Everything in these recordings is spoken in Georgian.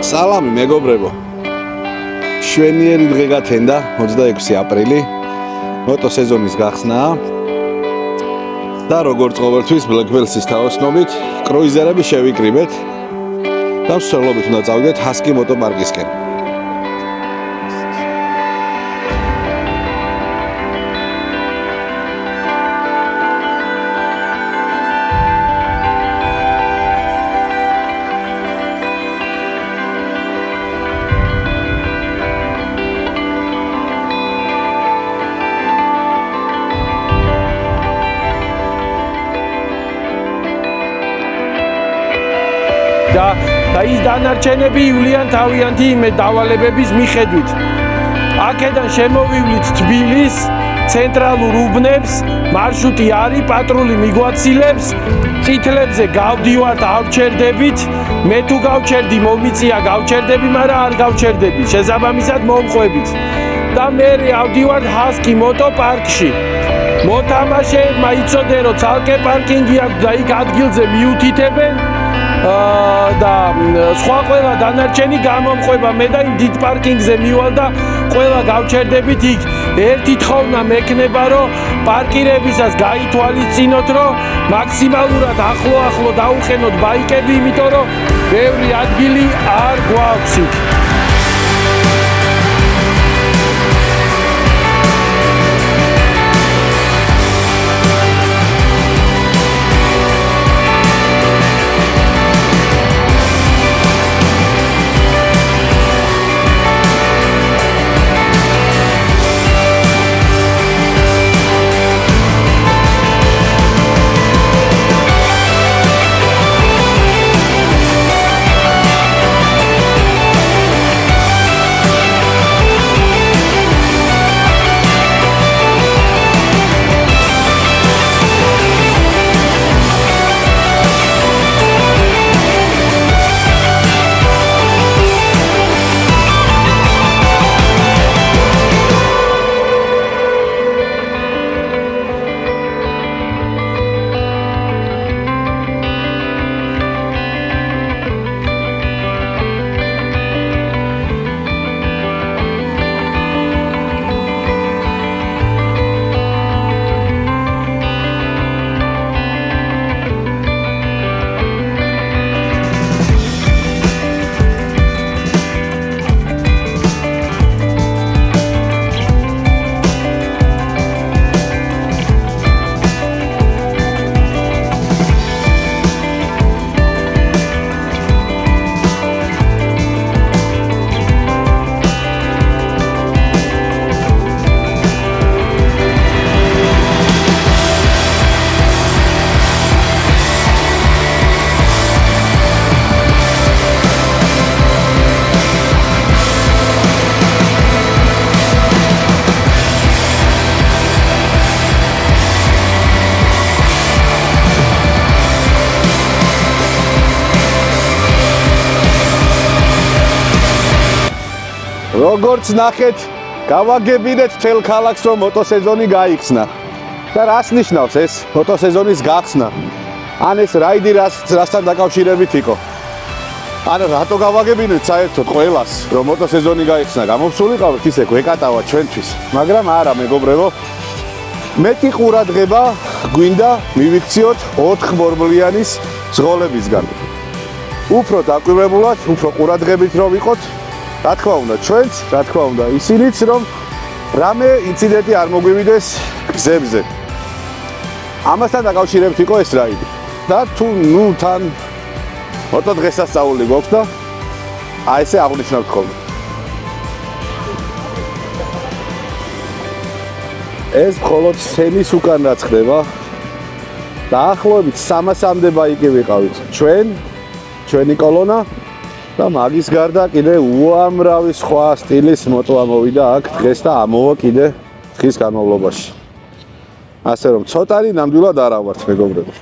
სალამი მეგობრებო. შვენიერი დღე გათენდა 26 აპრილი. მოტო სეზონის გახსნაა. და როგორც ყოველთვის Black Wheels-ის თაოსნობით კრუიზერები შევიკრიბეთ და მსვლელობით უნდა წავიდეთ Husky მოტოპარკისკენ. და ის დანარჩენები ივლიან თავიანთი დავალებების მიხედვით. აქედან შემოვივლით თბილის ცენტრალურ უბნებს, მარშრუტი არის პატრული მიგვაცილებს, წითლებზე გავდივართ, ავჩერდებით, მე თუ გავჩერდი მომიწია გავჩერდები, მაგრამ არ გავჩერდები, შესაბამისად მომყვებით. და მე ავდივართ Husky მოტოპარკში. მოთამაშეებმა იცოდენ, რომ ცალკე პარკინგი აქვს და იქ ადგილზე მიუთითებენ. და სხვა ყველა დანარჩენი გამომყვება. მე და იმ დიდ პარკინგზე მივალ და ყველა გავჩერდებით იქ. ერთი თხოვნა მექნება, რომ პარკირებისას გაითვალისწინოთ, რომ მაქსიმალურად ახლო დაუყენოთ ბაიკები, იმიტომ რომ ბევრი ადგილი არ გვაქვს იქ. როგორც ნახეთ, გავაგებინეთ მთელ ქალაქს, რომ მოტოსეზონი გაიხსნა. და რას ნიშნავს ეს მოტოსეზონის გახსნა? ან ეს რაიდი რასთან დაკავშირებით იყო? ან რატო გავაგებინეთ საერთოდ ყველას, რომ მოტოსეზონი გაიხსნა? გამომსულიყავთ ისე გვეკატავა ჩვენთვის, მაგრამ არა მეგობრებო. მეტი ყურადღება გვინდა მივიქციოთ 4 მორბლიანის ზღოლებისგან. უფრო დაკვირვებულად, უფრო ყურადღებით რომ ვიყოთ, რა თქმა უნდა ჩვენც, რა თქმა უნდა ისინიც, რომ რამე ინციდენტი არ მოგვივიდეს გზებზე. ამასთან დაკავშირებით იყო ეს რაიდი. და თუ თან მოტო დღესასწაული გვაქვს და აი ესე აღნიშნავთ ხოლმე. ეს მხოლოდ სცენის უკან რაც ხდება. დაახლოებით 300-მდე ბაიკი ვიყავით ჩვენი კოლონა. და მაგის გარდა კიდე უამრავი სხვა სტილის მოტო ამოვიდა აქ დღეს და ამოვა კიდე დღის განმავლობაში. ასე რომ ცოტანი ნამდვილად არ ავართ მეგობრებო.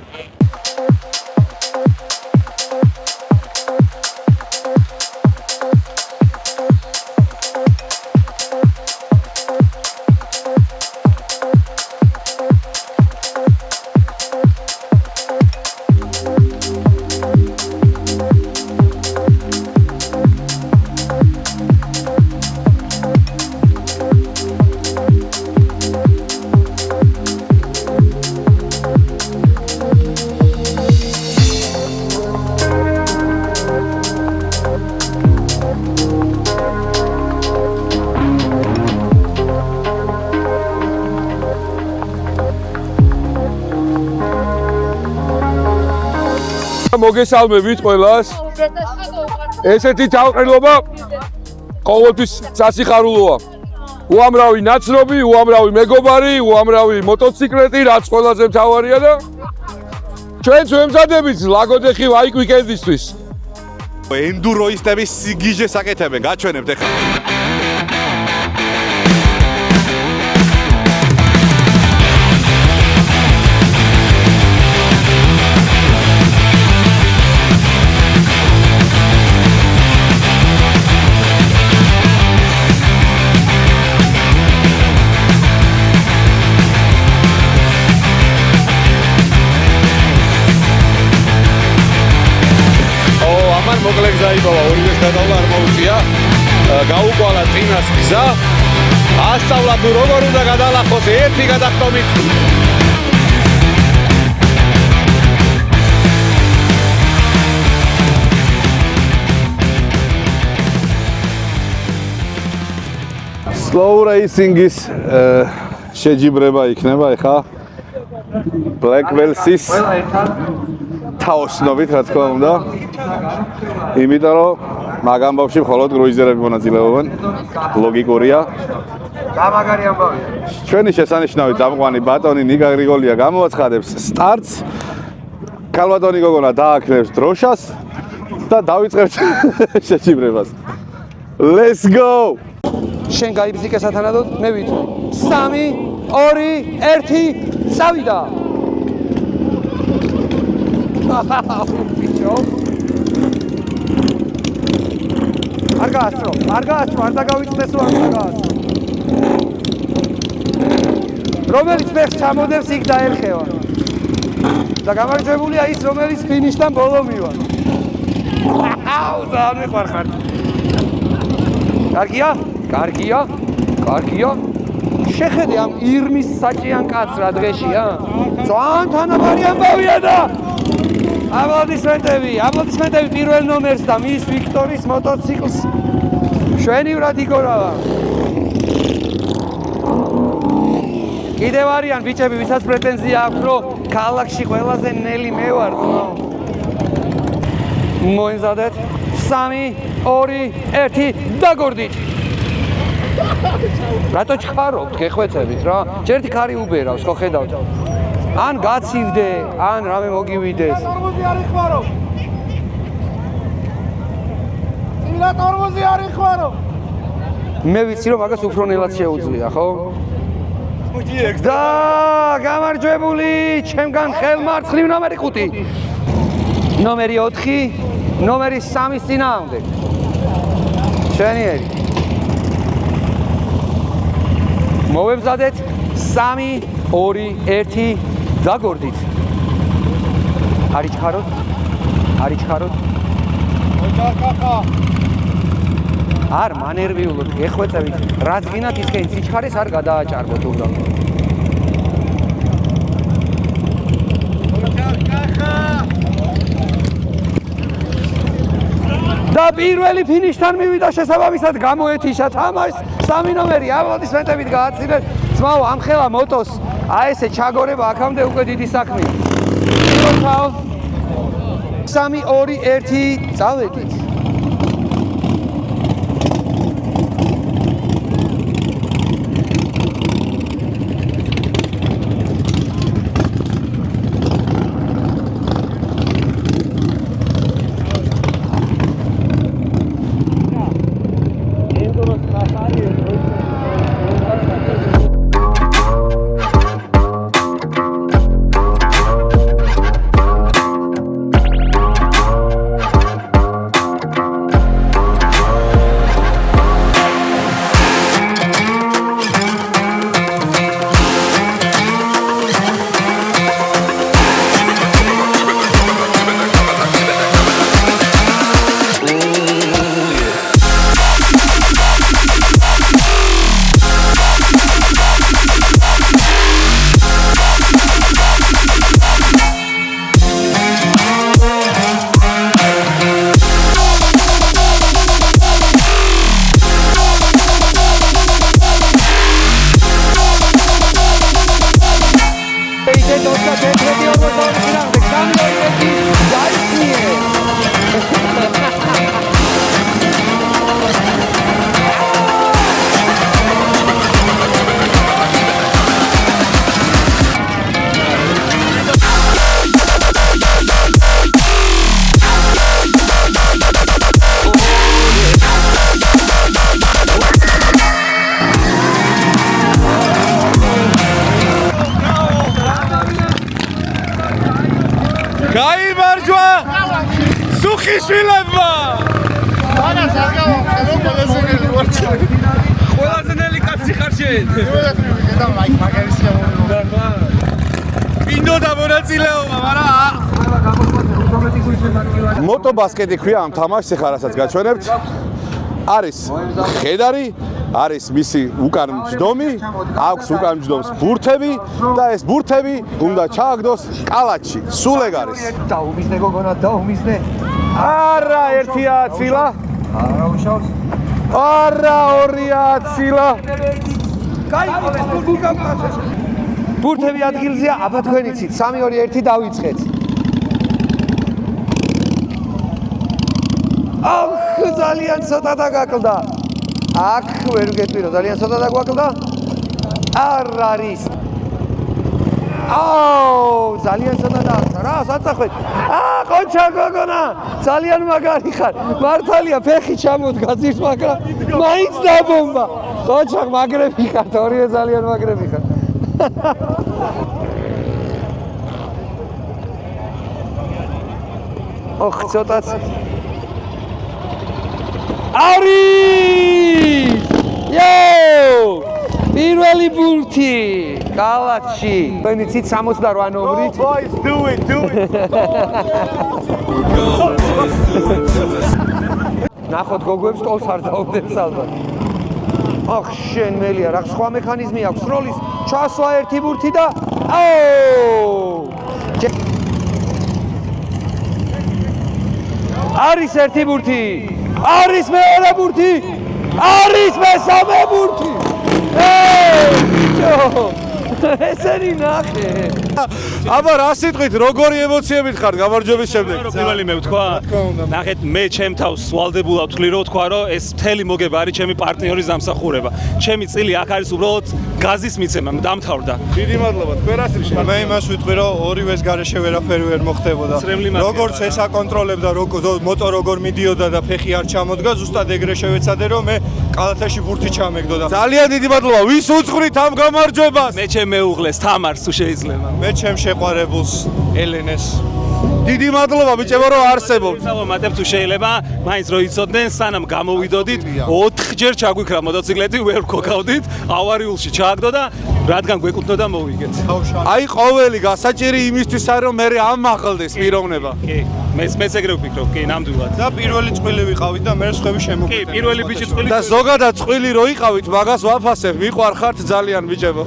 მოგესალმებით ყველას. ესეთი თავყრილობა ყოველთვის სასიხარულოა. უამრავი ნაცნობი, უამრავი მეგობარი, უამრავი მოტოციკლეტი, რაც ყველაზე მთავარია და ჩვენც ვემზადებით ლაგოდეხი ვაიკ ვიკენდისთვის. ენდუროისტების სიგიჟეს აკეთებენ, გაჩვენებთ ახლა. მოკლე გზა იბავა, ორივეს გადავლა არ მოუწია. გაუყვალა წინას გზა. ასწავლა თუ როგორ უნდა გადალახოს ერთი გადახტომით. Slow racing-ის შეჯიბრება იქნება ეხა Black Wheels-ის თაოსნობით, რა თქმა უნდა. იმიტომ რომ მაგ ამბავში მხოლოდ კრუიზერები მონაწილეობენ. ლოგიკურია. გამაგარი ამბავია. ჩვენი შესანიშნავი წამყვანი ბატონი ნიკა გრიგოლია გამოაცხადებს სტარტს. ქალბატონი გოგონა დააქნევს დროშას და დავიწყებთ შეჯიბრებას. Let's go! შენ გაიბზიკე სათანადოდ, მე ვიტყვი. 3, 2, 1, წავიდა. ბიჭო. არ გაასწრო, არ დაგავიწყდეს რომ არ დაგაასწრო. რომელიც მეხ ჩამოდევს იქ დაერხევა. და გამარჯვებულია ის, რომელიც ფინიშთან ბოლო მივა. აუ, ძალიან მიყვარხარ. კარგია. შეხედე ამ ირმის საჭიან კაცს რა დღეში, ძალიან თანაბარი ამბავია და აპლოდისმენტები პირველ ნომერს და მის ვიქტორის მოტოციკლს შვენივრად იგორავა. კიდევ არიან ბიჭები, ვისაც პრეტენზია აქვს, რომ ქალაქში ყველაზე ნელი მე ვარ. მოინზადეთ 3, 2, 1 დაგორდით. რატო ჩხარობთ, გეხვეწებით რა? ჯერთი ქარი უბერავს, ხო ხედავთ? ან გაცივდე, ან რამე მოგივიდეს. ტორმოზი არ იხმარო. წინა ტორმოზი არ იხმარო. მე ვიცი რომ მაგას უფრო ნელად შეუძლია, ხო? და გამარჯვებული ჩემგან ხელმარცხნივ ნომერი 5. ნომერი 4, ნომერი 3-ის წინააღმდეგ. შენიერი. მოვემზადეთ 3, 2, 1 დაგორდით. არიჩხაროთ. არ მანერვიულობთ, გეხვეწებით. რაც გინათ ისქენ სიჩქარეს არ გადააჭარბოთ უბრალოდ. და პირველი ფინიშთან მივიდა შესაბამისად გამოეთიშა თამაშს 3 ნომერი აპლოდისმენტებით გააცილეთ. ძმაო, ამ ხელა მოტოს აი ესე ჩაგორება აქამდე უკვე დიდი საქმეა. 3, 2, 1 წავედით. როცა თეთრეთი 42 წინააღმდეგ 3-2 გაიხსნიე. გაიმარჯვა სუხიშვილებმა! ყველაზე ნელი კაცი ხარ შენ. მინდოდა მონაწილეობა, მაგრამ მოტობასკეტი ქვია ამ თამაშს, ახლა რასაც გაჩვენებთ. არის ხედარი, არის მისი უკან მჯდომი, აქვს უკან მჯდომს ბურთები და ეს ბურთები უნდა ჩააგდოს კალათში. სულ ეგ არის. დაუმიზნე გოგონა, დაუმიზნე. არა, ერთია აცილა. არა უშავს. არა, ორია აცილა. გაიყოლეს ბურთი. ბურთები ადგილზეა, აბა თქვენ იცით, 3-2-1 დავიწყეთ. აჰ, ძალიან ცოტა დაგაკლდა. აქ ვერ გეტყვირო, ძალიან ცოტა დაგვაკლდა. არ არის. აუ, ძალიან ცოტა დააწყდა. რა, საწახვეთ. ყოჩა გოგონა, ძალიან მაგარი ხარ. მართალია, ფეხი ჩამოდგა ძირს, მაგრამ მაინც დაბომბა. ყოჩა, მაგრები ხართ, ორივე ძალიან მაგრები ხართ. ოხ, ცოტაც. არის! იო! პირველი ბურთი კალათში. თქვენი ცით 68 ნომრით. Boys, do it. ნახოთ გოგოებს ტოლს არ დაუდებს ალბათ. ახ, შენ მელია, რა სხვა მექანიზმი აქვს სროლის ჩასვა ერთი ბურთი და აუ! არის ერთი ბურთი. არის მეორე ბურთი. არის მესამე ბურთი. ბიჭო! ესენი ნახე. აბა რა სიტყვით, როგორი ემოციებით ხართ გამარჯვების შემდეგ? პირველი მე ვთქვა, ნახეთ, მე ჩემ თავს ვალდებულად ვთვლი, რომ ვთქვა, რომ ეს მთელი მოგება არის ჩემი პარტნიორის დამსახურება. ჩემი წილი აქ არის უბრალოდ გაზის მიცემა, დამთავრდა. დიდი მადლობა, თქვენ რა სიტყვით? მე იმას ვიტყვი, რომ ორივეს გარეშე ვერაფერი ვერ მოხდებოდა. როგორც ეს აკონტროლებდა, მოტო როგორ მიდიოდა და ფეხი არ ჩამოდგა, ზუსტად ეგრე შევეცადე, რომ მე კალათაში ბურთი ჩამეგდო და ძალიან დიდი მადლობა, ვის უძღვრით ამ გამარჯვებას? მე ჩემ მეუღლეს თამარს თუ შეიძლება. მე ჩემ შეყვარებულს ელენეს. დიდი მადლობა ბიჭებო რომ არსებობთ. ვამატებ თუ შეიძლება, მაინც რო იცოდნენ, სანამ გამოვიდოდით, 4-ჯერ ჩაგვიქრა მოტოციკლეტი, ვერ ვქოკავდით, ავარიულში ჩააგდო და რადგან გვეკუთვნოდა მოვიგეთ. აი ყოველი გასაჭირი იმისთვის არის რომ მე ამაღლდეს პიროვნება. კი, მეც ეგრე ვფიქრობ, კი, ნამდვილად. და პირველი წყვილი ვიყავით და მე სხვები კი, შემოგვიყვნენ. პირველი ბიჭი წყვილი. და ზოგადად წყვილი რო იყავით, მაგას ვაფასებ, მიყვარხართ ძალიან ბიჭებო.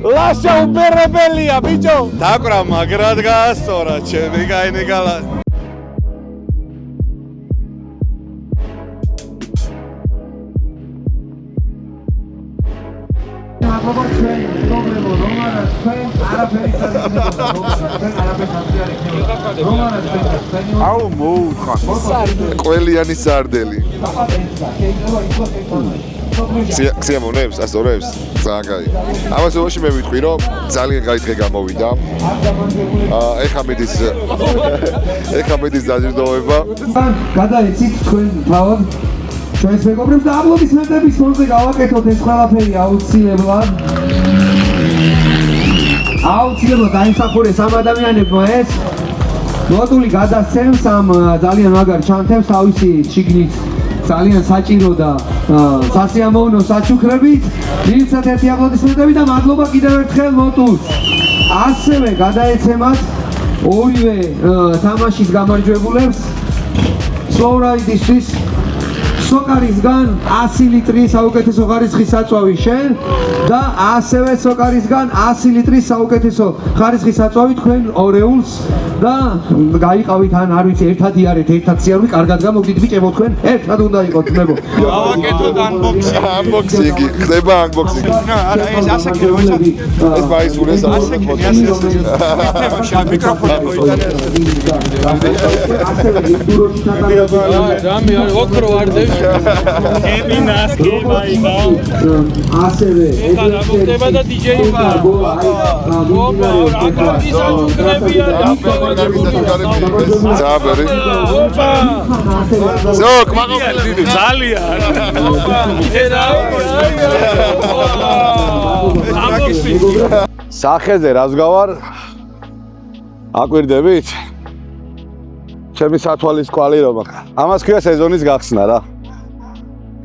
ლაშა უპერებელია ბიჭო. დაკვრა მაგრად გაასწორა ჩემი გაინე გალას. აუ მოუთხარ. ყველიანი სარდელი. ქსიამონებს, ასწორებს, ძალიან კაი. ამას ოში მე ვიტყვი, რომ ძალიან კაი დღე გამოვიდა. ეხა მიდის დაჯილდოება. გადაეცით თქვენ თავად ჩვენს მეგობრებს და აპლოდისმენტების ფონზე გავაკეთოთ ეს ყველაფერი აუცილებლად. აუცილებლად დაიმსახურეს ამ ადამიანებმა ეს მოდული გადასცემს ამ ძალიან მაგარ ჩანთებს თავისი შიგნით ძალიან საჭირო და სასიამოვნო საჩუქრებით. მივცეთ ერთი აპლოდისმენტები და მადლობა კიდევ ერთხელ მოტუს. ასევე გადაეცემათ ორივე თამაშის გამარჯვებულებს სლოურაიდისთვის სოკარისგან 100 ლიტრის საუკეთესო ხარისხის საწვავი შენ და ასევე სოკარისგან 100 ლიტრის საუკეთესო ხარისხის საწვავი თქვენ ორეულს და გაიყავით ან არ ვიცი ერთად იარეთ ერთად სიარული კარგად გამოგდით ბიჭებო თქვენ ერთად უნდა იყოთ ძმებო გავაკეთოთ unboxing-ი, ხდება unboxing-ი. არა ეს ასე ქედა ეს მაისურეს ასე მიკროფონი მოიტანე რამე არის ოქრო ვარდები ემინას გემაიდა ასევე გამოგდება და DJ-ი ოპა აკრაგის აჭუქრებია ზაბერი. ოპა ზო, კმაყოფილი დიდი. ძალიან სახეზე რას გავარ? აკვირდებით? ჩემი სათვალის კვალი რომ აქვს. ამას ქვია სეზონის გახსნა რა.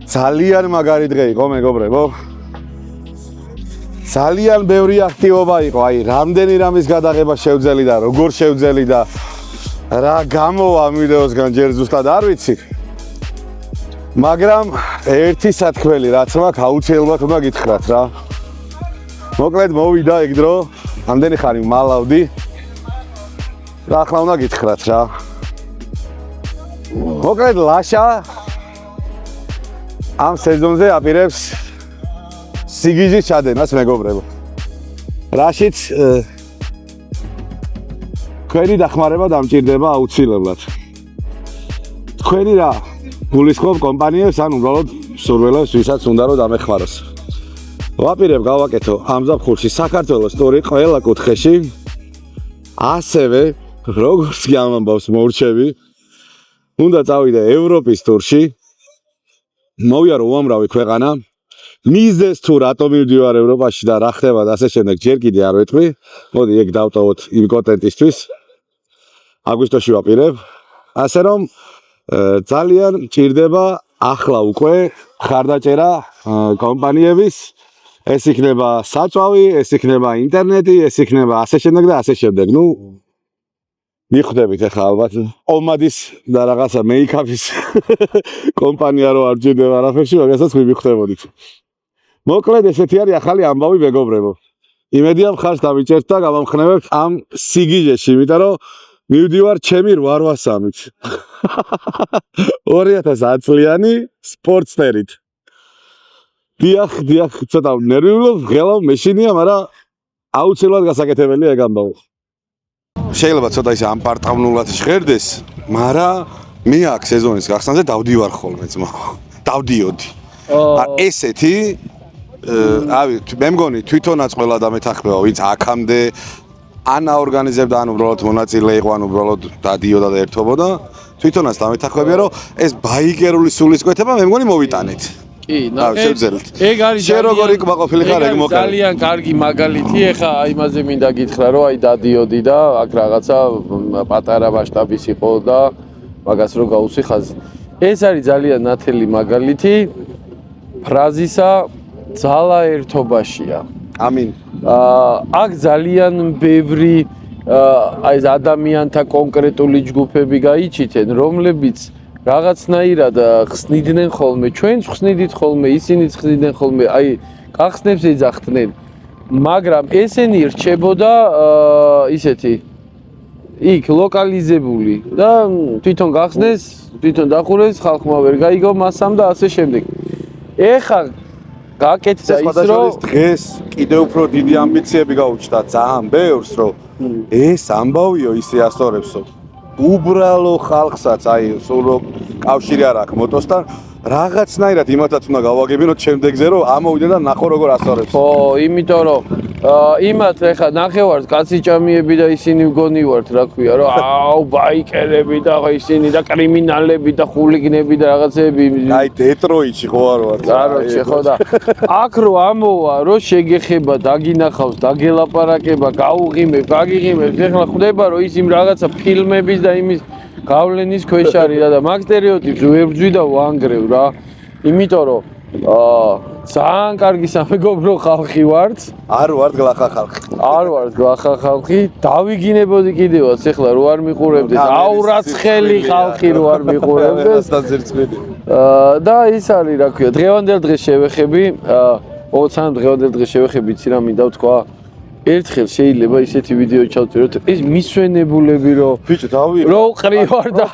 ძალიან მაგარი დღე იყო მეგობრებო. ძალიან ბევრი აქტივობა იყო, აი რამდენი რამის გადაღება შევძელი და როგორ შევძელი და რა გამოვა ამ ვიდეოსგან ჯერ ზუსტად არ ვიცი. მაგრამ ერთი სათქმელი რაც მაქვს აუცილებლად უნდა გითხრათ რა. მოკლედ მოვიდა ეგ დრო, ამდენი ხანი მალავდი. რა ახლა უნდა გითხრათ რა. მოკლედ ლაშა ამ სეზონზე აპირებს სიგიჟის ჩადენას მეგობრებო. რაშიც თქვენი დახმარება დამჭირდება აუცილებლად. თქვენი რა გულისხმობ კომპანიებს ან უბრალოდ სურვილებს ვისაც უნდა რომ დამეხმაროს. ვაპირებ გავაკეთო ამ ზაფხულში საქართველოს ტური ყველა კუთხეში. ასევე როგორც კი ამბავს მორჩები, უნდა წავიდე ევროპის ტურში. მოვიარო უამრავი ქვეყანა. მიზეს თუ რატომ მივდივარ ევროპაში და რა ხდება და ასე შემდეგ ჯერ კიდე არ ვეთქვი. მოდი ეგ დავტოვოთ იმ კონტენტისთვის. აგვისტოში ვაპირებ. ასე რომ ძალიან მჭირდება ახლა უკვე ხარდაჭერა კომპანიების. ეს იქნება საწვავი, ეს იქნება ინტერნეტი, ეს იქნება ასე შემდეგ და ასე შემდეგ. ნუ მიხვდებით ახლა ალბათ ომადის და რაღაცა მეიქაპის კომპანია რო არ ჯდება არაფერში, მაგასაც მივხვდებოდით. მოკლედ ესეთი არის ახალი ამბავი მეგობრებო. იმედია მხარს დავიჭერთ და გამამხნევებთ ამ სიგიჟეში, იმიტომ რომ მივდივარ ჩემი 883-ით. 2010 წლიანი სპორტსტერით. დიახ, ცოტა ნერვიულობ, ღელავ, მეშინია, მაგრამ აუცილებლად გასაკეთებელია ეგ ამბავი. შეიძლება ცოტა ისე ამპარტავნულად ჟღერდეს, მაგრამ მე აქ სეზონის გახსნაზე დავდივარ ხოლმე ძმა. დავდიოდი. ესეთი ავი მე მგონი თვითონაც ყველა დამეთანხმება, ვინც აქამდე ან აორგანიზებდა, ან უბრალოდ მონაწილე იყო, ან უბრალოდ დადიოდა და ერთობოდა. თვითონაც დამეთანხმებია, რომ ეს ბაიკერული სულისკვეთება მე მგონი მოვიტანეთ. კი, შევძელით. ეგ არის შენ როგორი კმაყოფილი ხარ ეგ მოკალე. ძალიან კარგი მაგალითი, ეხა იმაზე მინდა გითხრა, რომ აი დადიოდი და აქ რაღაცა პატარა მასშტაბის იყო და მაგას რო გაუსი ხაზი. ეს არის ძალიან ნათელი მაგალითი ფრაზისა ძალა ერთობაშია. ამინ. აქ ძალიან ბევრი აი ადამიანთა კონკრეტული ჯგუფები გაიჩითენ, რომლებიც რაღაცნაირად ხსნიდნენ ხოლმე, ჩვენც ხსნიდით ხოლმე, ისინიც ხსნიდნენ ხოლმე, აი გახსნებს ეძახდნენ. მაგრამ ესენი რჩებოდა ისეთი იქ ლოკალიზებული და თვითონ გახსნეს, თვითონ დახურეს, ხალხმა ვერ გაიგო მასამ და ასე შემდეგ. ეხა გაკეთდა ის რომ დღეს კიდევ უფრო დიდი ამბიციები გაუჩნდა ძალიან ბევრს რომ ეს ამბავიო ისე ასწორებსო. უბრალო ხალხსაც აი სულ რომ კავშირი არ აქვს მოტოსთან რაღაცნაირად იმათაც უნდა გავაგებინოთ შემდეგზე რომ ამოვიდე და ნახო როგორ ასწორებს. ხო, იმიტომ რომ იმათ ეხა ნახევარს კაციჭამიები და ისინი მგონივართ რა ქვია რომ აუ ბაიკერები და ისინი და კრიმინალები და ხულიგნები და რაღაცები აი დეტროიტში ხო არ ვარ. კაროჩე ხო და აქ რო ამოვა რომ შეგეხება დაგინახავს დაგელაპარაკება გაუღიმებ გაგიღიმებ ეხლა ხდება რომ ის იმ რაღაცა ფილმების და იმის გავლენის ქვეშ არის და მაგ სტერეოტიპს ვებრძვი და ვანგრევ რა. იმიტომ რომ ძალიან კარგი სამეგობრო ხალხი ვართ. არ ვარ გლახა ხალხი. არ ვარ გლახა ხალხი. დავიგინებოდი კიდევაც ეხლა რო არ მიყურებდეს. აურაცხელი ხალხი რო არ მიყურებდეს. და ის არის რა ქვია, დღევანდელ დღეს შევეხები, ოღონდ დღევანდელ დღეს შევეხები იცი რა მინდა ვთქვა. ერთხელ შეიძლება ისეთი ვიდეო ჩავწეროთ, ეს მისვენებულები რო ბიჭო დავი რო ყრივარ და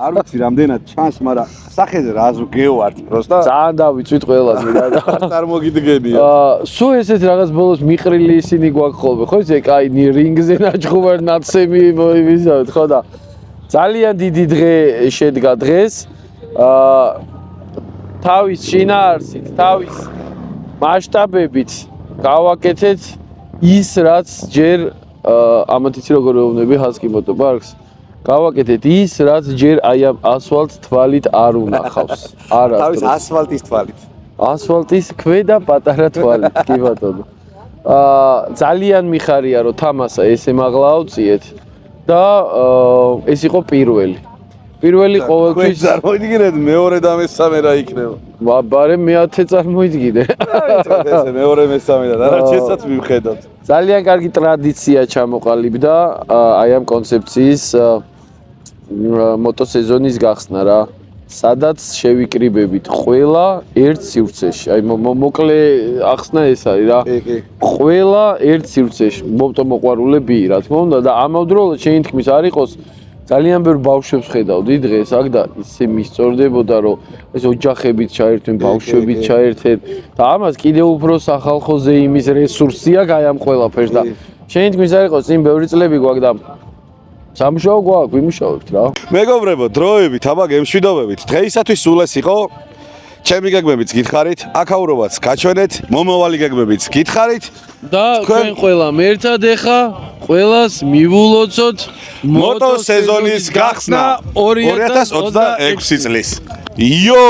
არ ვიცი რამდენად ჩანს, მაგრამ სახეზე რაზო გეوارთ პროსტა. ძალიან დავიწვით ყველანი რა და წარმოგიდგენია. სულ ესეთ რაღაც ბოლოს მიყრილი ისინი გვაქვს ხოლმე, ხო იცი, კაი რინგზე ნაჭხუბარ ნაცემი ვიზავთ, ხო და ძალიან დიდი დღე შედგა დღეს. თავის შინაარსით, თავის მასშტაბებით გავაკეთეთ ის რაც ჯერ ამათ იცი როგორ ვეუბნები Husky Moto Parks გავაკეთეთ ის რაც ჯერ აი ამ ასფალტ თვალით არ უნახავს. არა თავის ასფალტის თვალით. ასფალტის ქვედა პატარა თვალით, კი ბატონო. ძალიან მიხარია რომ თამასა ესე მაღლა ავწიეთ და ეს იყო პირველი. პირველი ყოველთვის წარმოიდგინეთ მეორე და მესამე რა იქნება. ბარე მე-10 წარმოიდგინე. ესე მეორე მესამე და რა შესაც მივხედავთ. ძალიან კარგი ტრადიცია ჩამოყალიბდა აი ამ კონცეფციის მოტოსეზონის გახსნა რა. სადაც შევიკრიბებით ყველა ერთ სივრცეში. აი მოკლე ახსნა ეს არის რა. ყველა ერთ სივრცეში მოტომოყვარულები რა თქმა უნდა და ამავდროულად შენი თქმის არ იყოს ძალიან ბევრ ბავშვებს ხედავდი დღეს აქ და ისე მისწორდებოდა რომ ეს ოჯახებით ჩაერთვენ, ბავშვებით ჩაერთენ და ამას კიდევ უფრო სახალხო ზეიმის რესურსია გაი ამ ყველაფერს და შენი თქმის არ იყოს წინ ბევრი წლები გვაქვს და სამუშაო გვაქვს, ვიმუშავებთ რა. მეგობრებო, დროებით, აბა გემშვიდობებით. დღეისათვის სულ ეს იყო. ჩემი გეგმებიც გითხარით, აქაურობაც გაჩვენეთ, მომავალი გეგმებიც გითხარით და თქვენ ყველამ ერთად ეხა ყველას მივულოცოთ მოტო სეზონის გახსნა 2026 წლის. იო!